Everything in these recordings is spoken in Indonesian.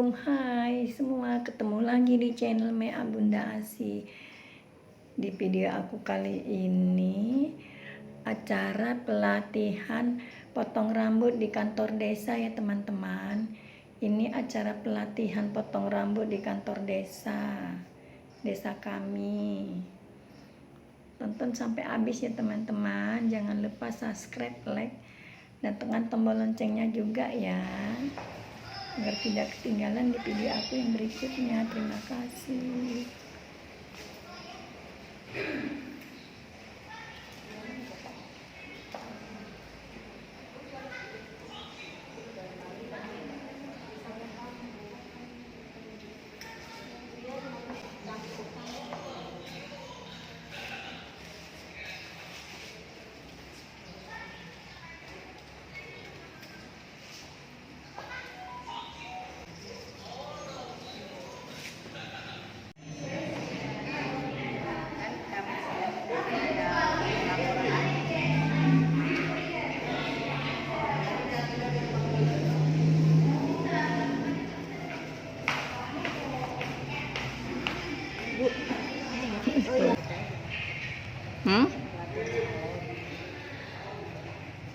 Assalamualaikum, hai semua, ketemu lagi di channel Mea Bunda Asi. Di video aku kali ini acara pelatihan potong rambut di kantor desa ya teman-teman. Ini acara pelatihan potong rambut di kantor desa kami. Tonton sampai habis ya teman-teman, jangan lupa subscribe, like, dan tekan tombol loncengnya juga ya, agar tidak ketinggalan di video aku yang berikutnya. Terima kasih.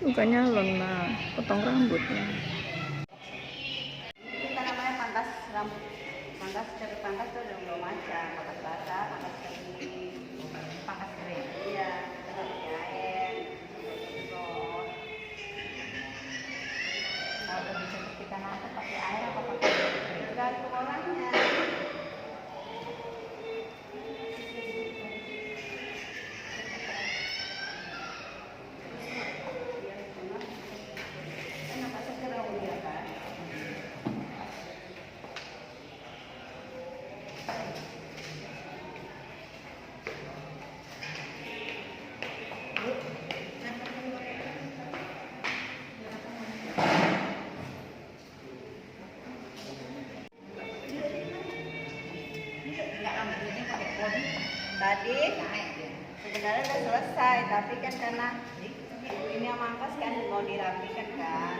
Bukannya nyalon potong rambutnya. Kita namanya pangkas rambut. Pangkas dari pangkas itu ada dua macam, pangkas basah, pangkas kering. Pangkas kering. Iya, kita pakai air. Terus kalau lebih cepat kita masak pakai air apa pakai kering? Tergantung orangnya. Tadi sebenarnya udah selesai, tapi kan karena ini yang mangkas kan mau dirapikan kan.